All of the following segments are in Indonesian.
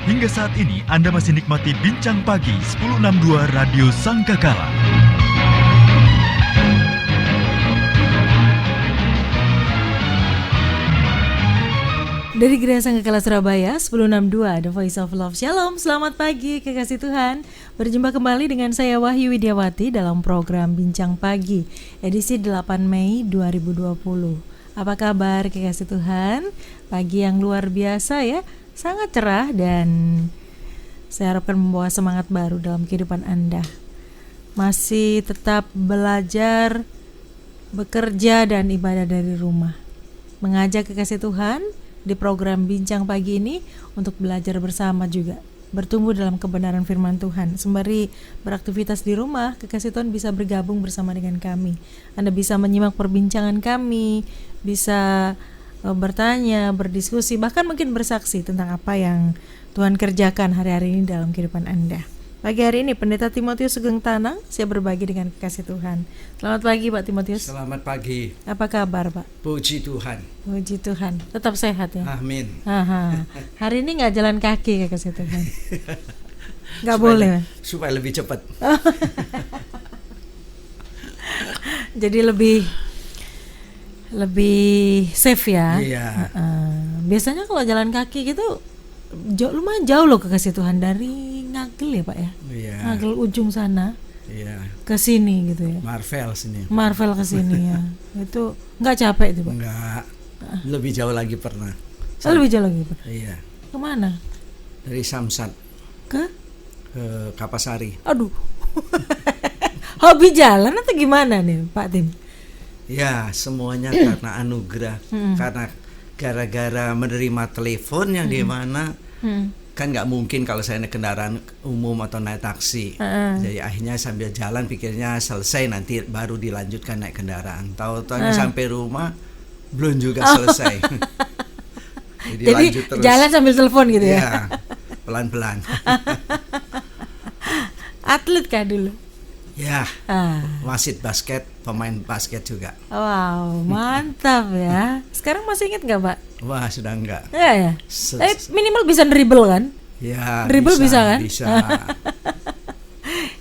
Hingga saat ini Anda masih nikmati Bincang Pagi 1062 Radio Sangkakala. Dari Gereja Sangkakala Surabaya 1062 The Voice of Love. Shalom, selamat pagi kekasih Tuhan. Berjumpa kembali dengan saya Wahyu Widiawati dalam program Bincang Pagi edisi 8 Mei 2020. Apa kabar kekasih Tuhan? Pagi yang luar biasa ya, sangat cerah dan saya harapkan membawa semangat baru dalam kehidupan Anda. Masih tetap belajar, bekerja dan ibadah dari rumah. Mengajak kekasih Tuhan di program Bincang Pagi ini untuk belajar bersama juga, bertumbuh dalam kebenaran firman Tuhan. Sembari beraktivitas di rumah, kekasih Tuhan bisa bergabung bersama dengan kami. Anda bisa menyimak perbincangan kami, bisa bertanya, berdiskusi, bahkan mungkin bersaksi tentang apa yang Tuhan kerjakan hari-hari ini dalam kehidupan Anda. Pagi hari ini Pendeta Timotius Sugeng Tanang, saya berbagi dengan kekasih Tuhan. Selamat pagi Pak Timotius. Selamat pagi. Apa kabar Pak? Puji Tuhan. Puji Tuhan. Tetap sehat ya. Amin. Hari ini nggak jalan kaki kekasih Tuhan. Nggak boleh. Supaya lebih cepat. Jadi lebih safe ya. Iya. Biasanya kalau jalan kaki gitu lumayan jauh loh kekasih Tuhan, dari Ngagel ya Pak ya. Iya. Ngagel ujung sana. Iya. Ke sini gitu ya. Marvel ke sini ya. Itu nggak capek itu Pak? Enggak. Lebih jauh lagi pernah. Lebih jauh lagi Pak? Iya. Kemana? Dari Samsat ke Kapasari. Aduh. Hobi jalan atau gimana nih Pak Tim? Ya, semuanya karena anugerah. Karena gara-gara menerima telepon yang di mana kan nggak mungkin kalau saya naik kendaraan umum atau naik taksi. Jadi akhirnya sambil jalan pikirnya selesai, nanti baru dilanjutkan naik kendaraan. Tahu-tahu sampai rumah belum juga selesai. Jadi jalan sambil telepon gitu ya? Ya, pelan-pelan. Atlet kah dulu? Ya, wasit basket, pemain basket juga. Wow, mantap ya. Sekarang masih ingat nggak Pak? Wah, sudah enggak. Ya. Minimal bisa dribble kan? Ya, dribble bisa kan? Bisa.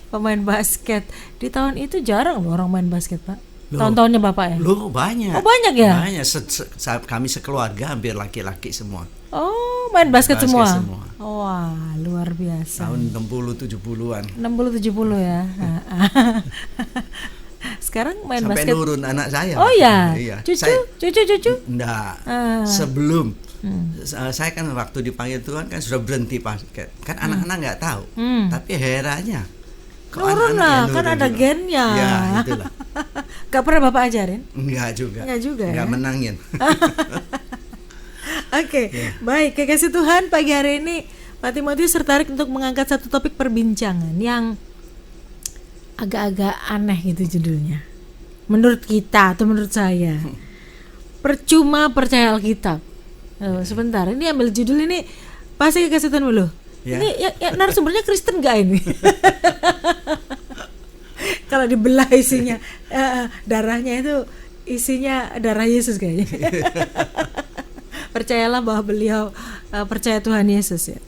Pemain basket. Di tahun itu jarang loh orang main basket Pak. Tahun-tahunnya Bapak ya? Loh, banyak. Oh, banyak ya? Banyak. Kami sekeluarga hampir laki-laki semua. Oh, main basket semua. Wah, luar biasa. Tahun 60-70-an. 60-70 ya. Sekarang main sampai basket. Sampai nurun anak saya. Oh ya. Iya. Cucu? Enggak. Sebelum saya kan waktu dipanggil Tuhan kan sudah berhenti basket. Kan anak-anak enggak tahu. Tapi herannya nurun lah, kan ada gennya. Ya, itulah. Gak pernah Bapak ajarin? Enggak juga. Enggak ya? Menangin. Oke. Baik, kekasih Tuhan, pagi hari ini Pak Timotius tertarik untuk mengangkat satu topik perbincangan yang agak-agak aneh gitu judulnya. Menurut kita atau menurut saya. Percuma percaya Alkitab. Sebentar, ini ambil judul ini pasti kekasih Tuhan dulu. Ya. Ini ya narasumbernya Kristen gak ini? Kalau dibelah isinya darahnya itu isinya darah Yesus kayaknya. Percayalah bahwa beliau percaya Tuhan Yesus ya.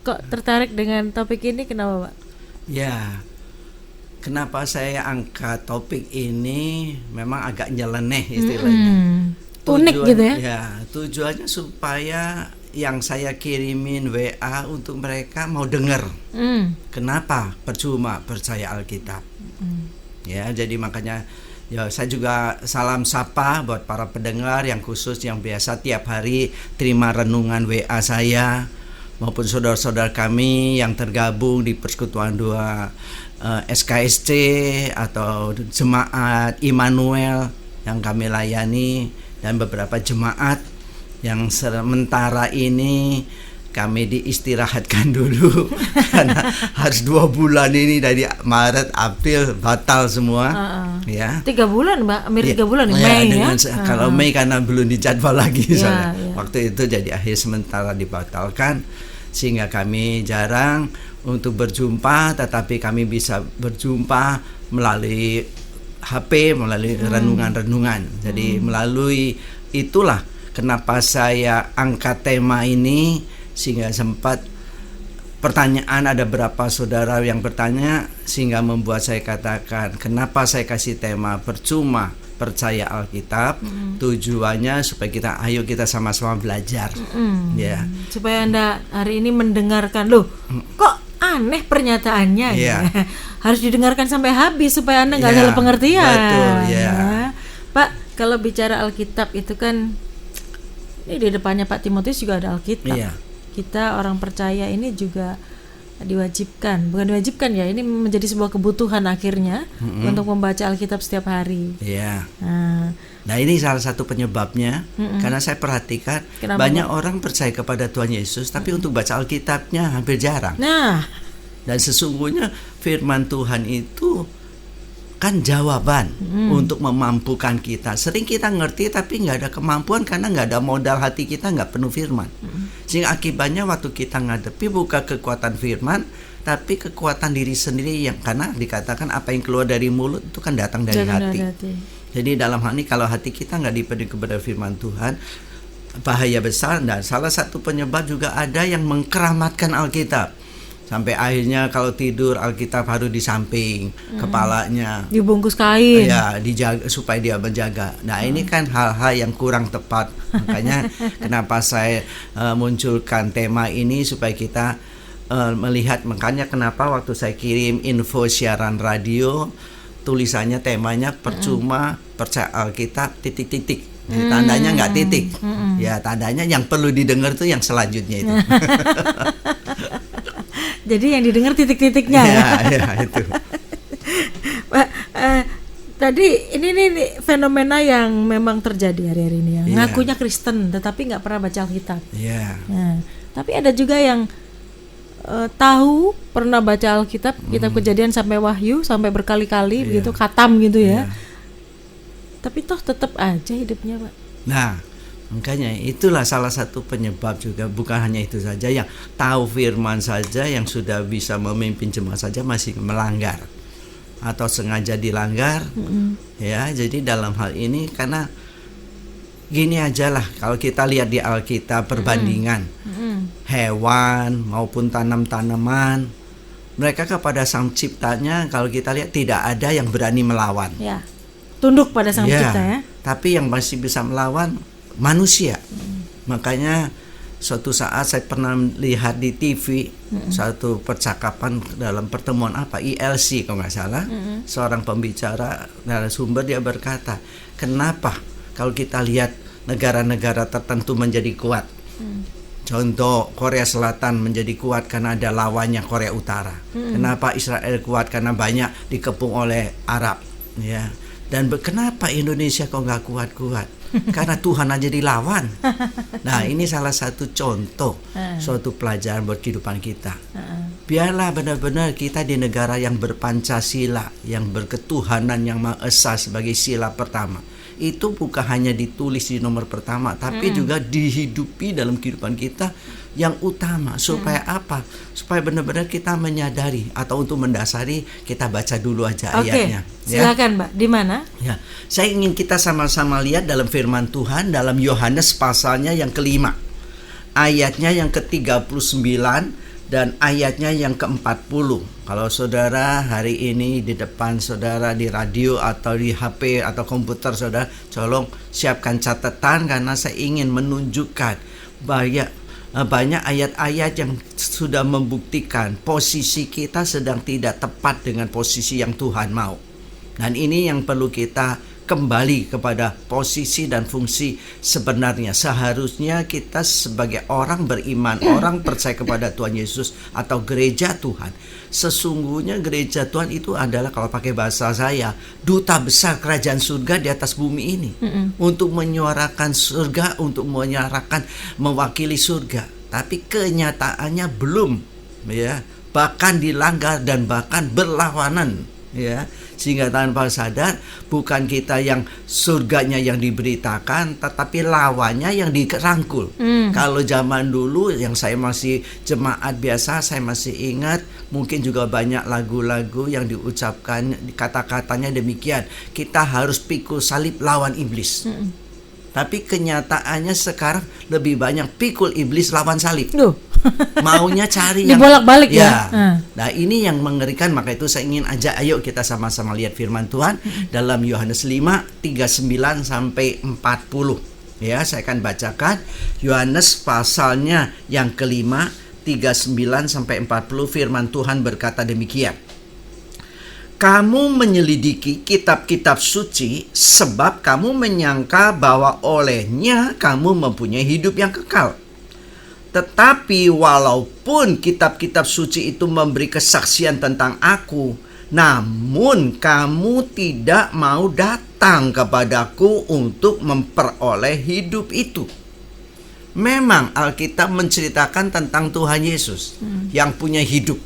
Kok tertarik dengan topik ini, kenapa Pak? Ya, kenapa saya angkat topik ini memang agak nyeleneh istilahnya. Unik gitu ya? Ya, tujuannya supaya yang saya kirimin WA untuk mereka mau dengar. Kenapa percuma percaya Alkitab? Ya, jadi makanya ya saya juga salam sapa buat para pendengar yang khusus yang biasa tiap hari terima renungan WA saya maupun saudara-saudara kami yang tergabung di Persekutuan 2 SKSC atau Jemaat Immanuel yang kami layani, dan beberapa jemaat yang sementara ini kami diistirahatkan dulu karena harus 2 bulan ini dari Maret April batal semua. Ya. 3 bulan Mbak, hampir 3 bulan ya, Mei ya. Kalau Mei karena belum dijadwal lagi ya. Waktu itu jadi akhir sementara dibatalkan, sehingga kami jarang untuk berjumpa, tetapi kami bisa berjumpa melalui HP, melalui renungan-renungan. Jadi melalui itulah kenapa saya angkat tema ini, sehingga sempat pertanyaan, ada berapa saudara yang bertanya sehingga membuat saya katakan kenapa saya kasih tema percuma percaya Alkitab. Tujuannya supaya kita sama-sama belajar. Ya. Supaya Anda hari ini mendengarkan, loh kok aneh pernyataannya ya. Harus didengarkan sampai habis supaya Anda nggak Ya, salah pengertian. betul, ya. Pak, kalau bicara Alkitab itu kan ini di depannya Pak Timotius juga ada Alkitab. Iya. Kita orang percaya ini juga bukan diwajibkan ya, ini menjadi sebuah kebutuhan akhirnya untuk membaca Alkitab setiap hari. Iya. Nah, ini salah satu penyebabnya karena saya perhatikan kenapa, banyak Pak? orang percaya kepada Tuhan Yesus tapi untuk baca Alkitabnya hampir jarang. Nah, Dan sesungguhnya firman Tuhan itu kan jawaban untuk memampukan kita. Sering kita ngerti tapi nggak ada kemampuan karena nggak ada modal, hati kita nggak penuh firman. Sehingga akibatnya waktu kita ngadepi bukan kekuatan firman, tapi kekuatan diri sendiri, yang karena dikatakan apa yang keluar dari mulut itu kan datang dari hati. Jadi dalam hal ini kalau hati kita nggak dipenuhi kepada firman Tuhan, bahaya besar. Dan salah satu penyebab juga ada yang mengkeramatkan Alkitab. Sampai akhirnya kalau tidur Alkitab harus di samping kepalanya, dibungkus kain. Ya, dijaga supaya dia menjaga. Nah, ini kan hal-hal yang kurang tepat. Makanya kenapa saya munculkan tema ini supaya kita melihat. Makanya kenapa waktu saya kirim info siaran radio, tulisannya temanya percuma percaya Alkitab titik-titik. Tandanya nggak titik. Ya, tandanya yang perlu didengar tuh yang selanjutnya itu. Jadi yang didengar titik-titiknya ya itu. Pak, tadi ini fenomena yang memang terjadi hari-hari ini ya. Ngakunya Kristen tetapi nggak pernah baca Alkitab. Nah, tapi ada juga yang tahu pernah baca Alkitab, kitab Kejadian sampai Wahyu sampai berkali-kali begitu, khatam gitu ya. Tapi toh tetap aja hidupnya, Pak. Nah, makanya itulah salah satu penyebab juga. Bukan hanya itu saja, yang tahu firman saja, yang sudah bisa memimpin jemaat saja masih melanggar atau sengaja dilanggar. Ya, jadi dalam hal ini karena gini aja lah, kalau kita lihat di Alkitab perbandingan hewan maupun tanam-tanaman, mereka kepada sang ciptanya kalau kita lihat tidak ada yang berani melawan. Ya. Tunduk pada sang cipta ya. Tapi yang masih bisa melawan manusia. Makanya suatu saat saya pernah lihat di TV satu percakapan dalam pertemuan ILC kalau nggak salah, seorang pembicara narasumber dia berkata, kenapa kalau kita lihat negara-negara tertentu menjadi kuat, contoh Korea Selatan menjadi kuat karena ada lawannya Korea Utara. Kenapa Israel kuat? Karena banyak dikepung oleh Arab, ya. Dan kenapa Indonesia kok nggak kuat-kuat? Karena Tuhan aja dilawan. Nah, ini salah satu contoh suatu pelajaran buat kehidupan kita. Biarlah benar-benar kita di negara yang berpancasila, yang berketuhanan yang Maha Esa sebagai sila pertama. Itu bukan hanya ditulis di nomor pertama, tapi juga dihidupi dalam kehidupan kita yang utama. Supaya apa? Supaya benar-benar kita menyadari atau untuk mendasari, kita baca dulu aja ayatnya. Silakan, Mbak. Di mana? Ya, saya ingin kita sama-sama lihat dalam firman Tuhan dalam Yohanes pasalnya yang kelima, ayatnya yang ke-39 dan ayatnya yang ke-40. Kalau saudara hari ini di depan saudara di radio atau di HP atau komputer saudara, tolong siapkan catatan karena saya ingin menunjukkan banyak ayat-ayat yang sudah membuktikan posisi kita sedang tidak tepat dengan posisi yang Tuhan mau. Dan ini yang perlu kita kembali kepada posisi dan fungsi sebenarnya. Seharusnya kita sebagai orang beriman, orang percaya kepada Tuhan Yesus atau gereja Tuhan, sesungguhnya gereja Tuhan itu adalah, kalau pakai bahasa saya, duta besar kerajaan surga di atas bumi ini. Untuk menyuarakan surga, untuk menyuarakan, mewakili surga. Tapi kenyataannya belum, ya, bahkan dilanggar dan bahkan berlawanan, ya. Sehingga tanpa sadar bukan kita yang surganya yang diberitakan, tetapi lawannya yang dirangkul. Kalau zaman dulu yang saya masih jemaat biasa, saya masih ingat, mungkin juga banyak lagu-lagu yang diucapkan kata-katanya demikian, kita harus pikul salib lawan iblis. Tapi kenyataannya sekarang lebih banyak pikul iblis lawan salib. Maunya cari yang dibolak-balik ya. Nah, ini yang mengerikan. Maka itu saya ingin ajak, ayo kita sama-sama lihat firman Tuhan dalam Yohanes 5:39 sampai 40. Ya, saya akan bacakan Yohanes pasalnya yang kelima 39 sampai 40. Firman Tuhan berkata demikian. Kamu menyelidiki kitab-kitab suci sebab kamu menyangka bahwa olehnya kamu mempunyai hidup yang kekal. Tetapi walaupun kitab-kitab suci itu memberi kesaksian tentang aku, namun kamu tidak mau datang kepadaku untuk memperoleh hidup itu. Memang Alkitab menceritakan tentang Tuhan Yesus yang punya hidup.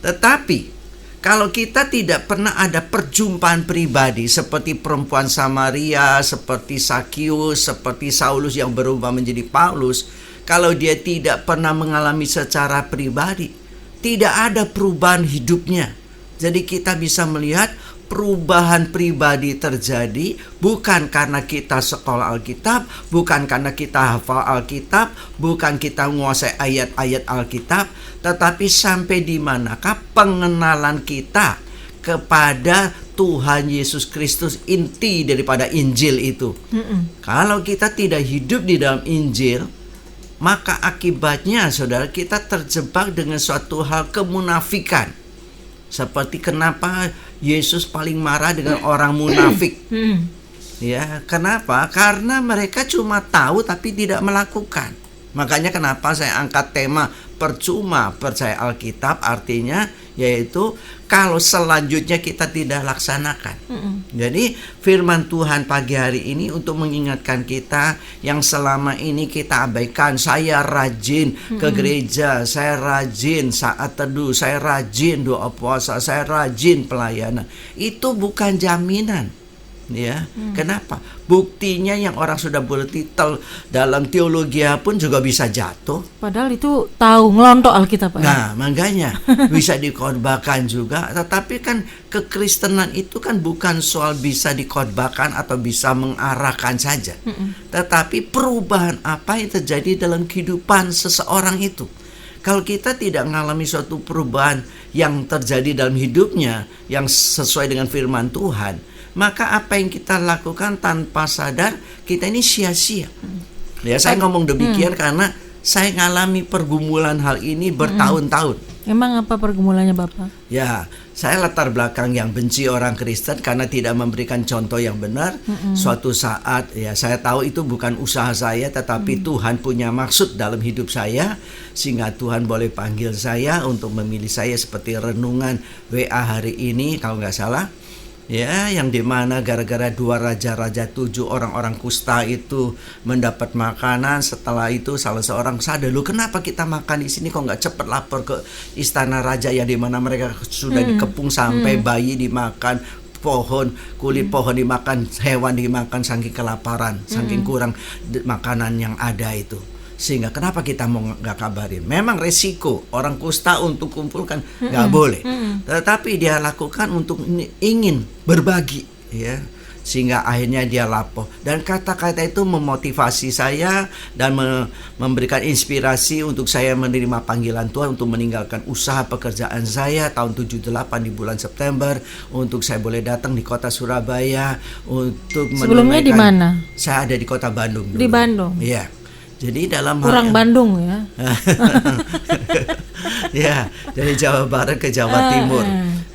Tetapi kalau kita tidak pernah ada perjumpaan pribadi seperti perempuan Samaria, seperti Sakius, seperti Saulus yang berubah menjadi Paulus, kalau dia tidak pernah mengalami secara pribadi, tidak ada perubahan hidupnya. Jadi kita bisa melihat perubahan pribadi terjadi bukan karena kita sekolah Alkitab, bukan karena kita hafal Alkitab, bukan kita menguasai ayat-ayat Alkitab, tetapi sampai di manakah pengenalan kita kepada Tuhan Yesus Kristus, inti daripada Injil itu. Kalau kita tidak hidup di dalam Injil, maka akibatnya saudara, kita terjebak dengan suatu hal kemunafikan. Seperti kenapa Yesus paling marah dengan orang munafik. Ya, kenapa? Karena mereka cuma tahu tapi tidak melakukan. Makanya kenapa saya angkat tema percuma percaya Alkitab, artinya yaitu kalau selanjutnya kita tidak laksanakan. Jadi firman Tuhan pagi hari ini untuk mengingatkan kita yang selama ini kita abaikan. Saya rajin ke gereja, saya rajin saat teduh, saya rajin doa puasa, saya rajin pelayanan. Itu bukan jaminan. Ya, kenapa? Buktinya yang orang sudah bertitel dalam teologi pun juga bisa jatuh. Padahal itu tahu ngelontok Alkitab. Nah, makanya bisa dikhotbahkan juga. Tetapi kan kekristenan itu kan bukan soal bisa dikhotbahkan atau bisa mengarahkan saja. Tetapi perubahan apa yang terjadi dalam kehidupan seseorang itu. Kalau kita tidak mengalami suatu perubahan yang terjadi dalam hidupnya yang sesuai dengan firman Tuhan, maka apa yang kita lakukan tanpa sadar kita ini sia-sia. Ya, saya ngomong demikian karena saya ngalami pergumulan hal ini bertahun-tahun. Emang apa pergumulannya Bapak? Ya, saya latar belakang yang benci orang Kristen karena tidak memberikan contoh yang benar. Suatu saat ya saya tahu itu bukan usaha saya, tetapi Tuhan punya maksud dalam hidup saya, sehingga Tuhan boleh panggil saya untuk memilih saya seperti renungan WA hari ini kalau nggak salah. Ya, yang dimana gara-gara 2 raja-raja 7 orang-orang kusta itu mendapat makanan. Setelah itu salah seorang sadar, loh kenapa kita makan di sini kok nggak cepat lapor ke istana raja yang dimana mereka sudah dikepung sampai bayi dimakan, pohon, kulit pohon dimakan, hewan dimakan, saking kelaparan, saking kurang makanan yang ada itu. Sehingga kenapa kita mau nggak kabarin? Memang resiko orang kusta untuk kumpulkan nggak boleh, tetapi dia lakukan untuk ingin berbagi, ya. Sehingga akhirnya dia lapor. Dan kata-kata itu memotivasi saya dan memberikan inspirasi untuk saya menerima panggilan Tuhan untuk meninggalkan usaha pekerjaan saya tahun 78 di bulan September, untuk saya boleh datang di kota Surabaya untuk sebelumnya di mana? Saya ada di kota Bandung dulu. Di Bandung. Iya. Jadi dalam kurang Bandung ya. Ya, dari Jawa Barat ke Jawa Timur.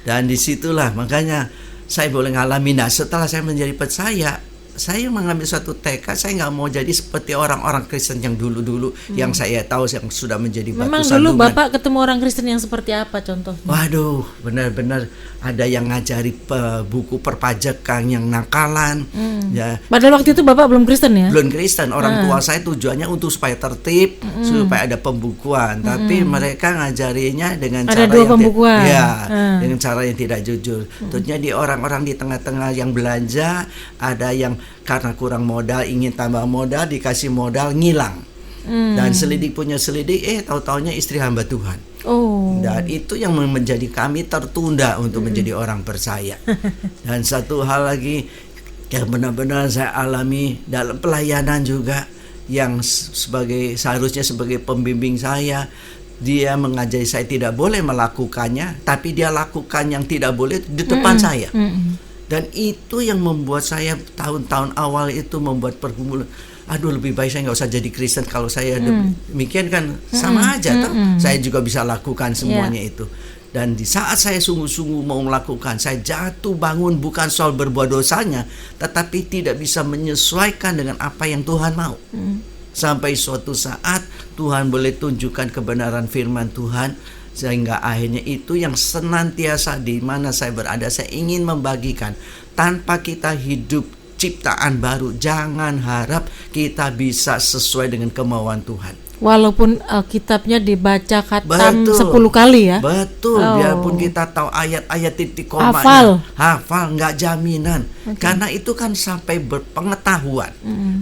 Dan disitulah makanya saya boleh ngalamin. Nah, setelah saya menjadi percaya, saya mengambil suatu tekad, saya nggak mau jadi seperti orang-orang Kristen yang dulu-dulu yang saya tahu yang sudah menjadi batu memang sandungan. Dulu Bapak ketemu orang Kristen yang seperti apa contohnya? Waduh, benar-benar ada yang ngajari buku perpajakan yang nakalan. Ya. Padahal waktu itu Bapak belum Kristen ya? Belum Kristen. Orang tua saya tujuannya untuk supaya tertib, supaya ada pembukuan. Tapi mereka ngajarinya dengan ada cara dua yang pembukuan. Dengan cara yang tidak jujur. Tentunya di orang-orang di tengah-tengah yang belanja, ada yang karena kurang modal ingin tambah modal, dikasih modal ngilang. Dan selidik punya selidik, tahu-taunya istri hamba Tuhan. Dan itu yang menjadi kami tertunda untuk menjadi orang percaya. Dan satu hal lagi yang benar-benar saya alami dalam pelayanan juga, yang seharusnya sebagai pembimbing saya, dia mengajari saya tidak boleh melakukannya, tapi dia lakukan yang tidak boleh di depan saya. Dan itu yang membuat saya tahun-tahun awal itu membuat pergumulan. Aduh, lebih baik saya nggak usah jadi Kristen. Kalau saya demikian kan sama aja, saya juga bisa lakukan semuanya itu. Dan di saat saya sungguh-sungguh mau melakukan, saya jatuh bangun bukan soal berbuat dosanya, tetapi tidak bisa menyesuaikan dengan apa yang Tuhan mau. Sampai suatu saat Tuhan boleh tunjukkan kebenaran firman Tuhan, sehingga akhirnya itu yang senantiasa di mana saya berada, saya ingin membagikan. Tanpa kita hidup ciptaan baru, jangan harap kita bisa sesuai dengan kemauan Tuhan. Walaupun kitabnya dibaca khatam 10 kali ya. Betul, biarpun kita tahu ayat-ayat titik komanya, hafal nggak jaminan. Karena itu kan sampai berpengetahuan,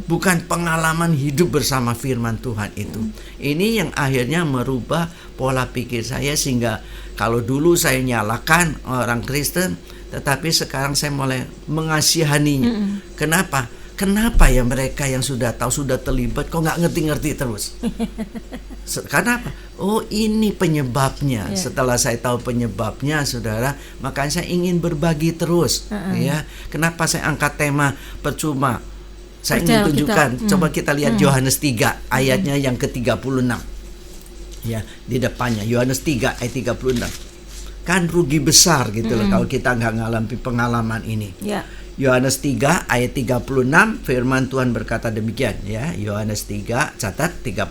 bukan pengalaman hidup bersama firman Tuhan itu. Ini yang akhirnya merubah pola pikir saya, sehingga kalau dulu saya nyalakan orang Kristen, tetapi sekarang saya mulai mengasihaninya. Kenapa ya mereka yang sudah tahu, sudah terlibat, kok nggak ngerti-ngerti terus? Karena apa? Oh, ini penyebabnya. Setelah saya tahu penyebabnya, saudara, makanya saya ingin berbagi terus. Ya, kenapa saya angkat tema percuma? Saya ingin tunjukkan. Coba kita lihat Yohanes 3 ayatnya yang ke-36. Ya, di depannya Yohanes 3 ayat 36. Kan rugi besar gitu loh kalau kita nggak ngalami pengalaman ini. Yohanes 3 ayat 36, firman Tuhan berkata demikian ya. Yohanes 3 catat 36.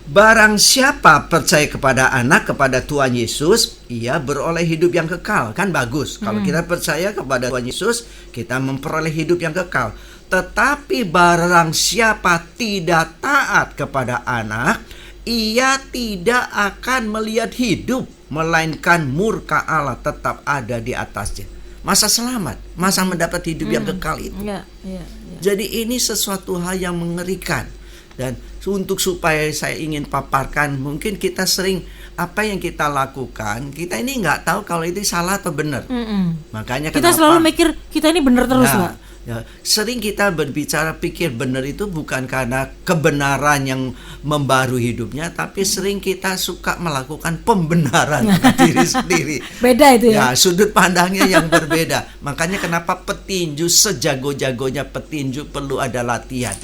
Barang siapa percaya kepada Anak, kepada Tuhan Yesus, ia beroleh hidup yang kekal. Kan bagus. Kalau kita percaya kepada Tuhan Yesus, kita memperoleh hidup yang kekal. Tetapi barang siapa tidak taat kepada Anak, ia tidak akan melihat hidup, melainkan murka Allah tetap ada di atasnya. Masa selamat, masa mendapat hidup yang kekal itu. Jadi ini sesuatu hal yang mengerikan. Dan untuk supaya saya ingin paparkan, mungkin kita sering apa yang kita lakukan, kita ini nggak tahu kalau itu salah atau benar. Makanya kita selalu mikir kita ini benar terus, Pak. Ya, sering kita berbicara pikir benar itu bukan karena kebenaran yang membaru hidupnya, tapi sering kita suka melakukan pembenaran diri sendiri. Beda itu ya. Ya, sudut pandangnya yang berbeda. Makanya kenapa petinju sejago-jagonya petinju perlu ada latihan.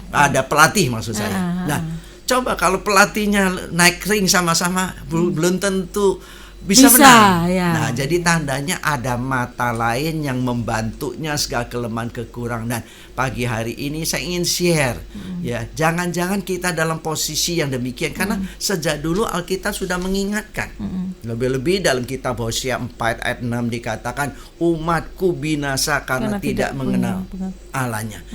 Ada pelatih maksud saya. Nah, coba kalau pelatihnya naik ring sama-sama, belum tentu bisa menang. Nah, jadi tandanya ada mata lain yang membantunya segala kelemahan kekurangan. Dan pagi hari ini saya ingin share, ya, jangan-jangan kita dalam posisi yang demikian, karena sejak dulu Alkitab sudah mengingatkan. Lebih-lebih dalam kitab Hosea 4 ayat 6 dikatakan, umatku binasa karena tidak mengenal Allahnya.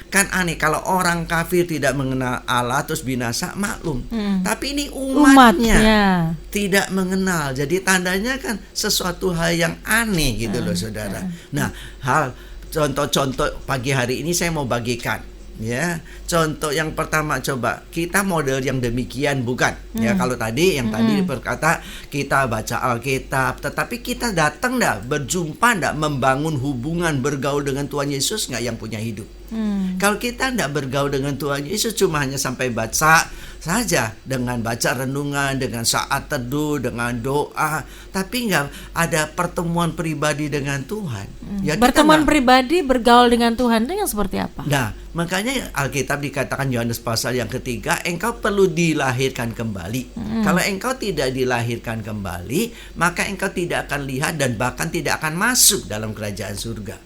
Kan aneh kalau orang kafir tidak mengenal Allah terus binasa, maklum. Tapi ini umatnya tidak mengenal. Jadi tandanya kan sesuatu hal yang aneh gitu loh, saudara. Nah, contoh-contoh pagi hari ini saya mau bagikan. Ya, contoh yang pertama, coba kita model yang demikian bukan? Ya, kalau tadi yang tadi berkata kita baca Alkitab, tetapi kita datang berjumpa membangun hubungan, bergaul dengan Tuhan Yesus nggak yang punya hidup. Kalau kita tidak bergaul dengan Tuhan Yesus, cuma hanya sampai baca saja, dengan baca renungan, dengan saat teduh, dengan doa, tapi nggak ada pertemuan pribadi dengan Tuhan. Ya, pertemuan pribadi bergaul dengan Tuhan itu yang seperti apa? Nah, makanya Alkitab dikatakan Yohanes pasal yang ketiga, engkau perlu dilahirkan kembali. Kalau engkau tidak dilahirkan kembali, maka engkau tidak akan lihat dan bahkan tidak akan masuk dalam kerajaan surga.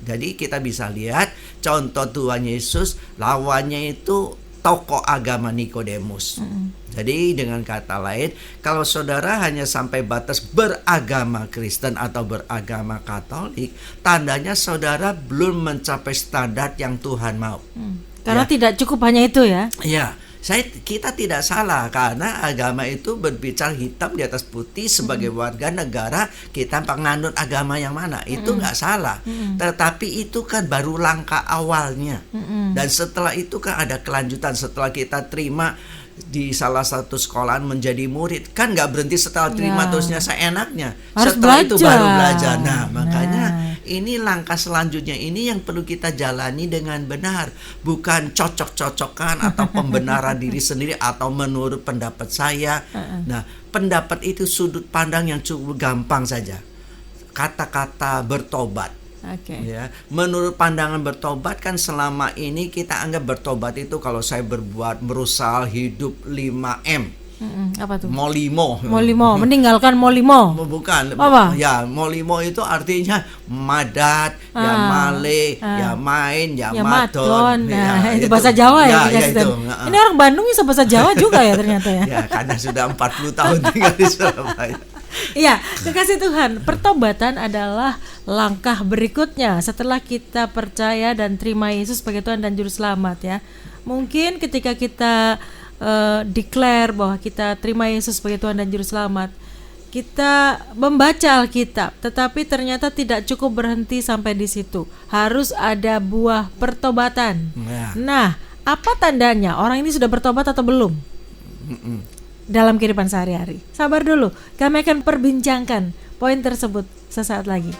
Jadi kita bisa lihat contoh Tuhan Yesus, lawannya itu tokoh agama Nikodemus. Jadi dengan kata lain, kalau saudara hanya sampai batas beragama Kristen atau beragama Katolik, tandanya saudara belum mencapai standar yang Tuhan mau. Karena tidak cukup hanya itu ya. Ya, kita tidak salah, karena agama itu berbicara hitam di atas putih. Sebagai warga negara kita penganut agama yang mana, itu nggak salah. Tetapi itu kan baru langkah awalnya. Dan setelah itu kan ada kelanjutan. Setelah kita terima di salah satu sekolahan menjadi murid, kan nggak berhenti setelah terima terusnya seenaknya. Harus setelah belajar. itu baru belajar. Nah, makanya ini langkah selanjutnya ini yang perlu kita jalani dengan benar, bukan cocok-cocokan atau pembenaran diri sendiri atau menurut pendapat saya. Nah, pendapat itu sudut pandang yang cukup gampang saja. Kata-kata bertobat. Ya, menurut pandangan bertobat kan selama ini kita anggap bertobat itu kalau saya berbuat merusak hidup 5M. Apa tuh? Molimo, meninggalkan molimo. Bukan. Apa? Ya, molimo itu artinya madat, ya male, ya main, ya madon. Nah, itu bahasa Jawa ya. Itu. Ini orang Bandung bisa bahasa Jawa juga ya ternyata ya. Ya, karena sudah 40 tahun tinggal di Surabaya. Iya, kekasih Tuhan, pertobatan adalah langkah berikutnya setelah kita percaya dan terima Yesus sebagai Tuhan dan Juru Selamat ya. Mungkin ketika kita declare bahwa kita terima Yesus sebagai Tuhan dan Juru Selamat, kita membaca Alkitab, tetapi ternyata tidak cukup berhenti sampai di situ. Harus ada buah pertobatan. Nah, apa tandanya orang ini sudah bertobat atau belum? Dalam kehidupan sehari-hari. Sabar dulu, kami akan perbincangkan poin tersebut sesaat lagi.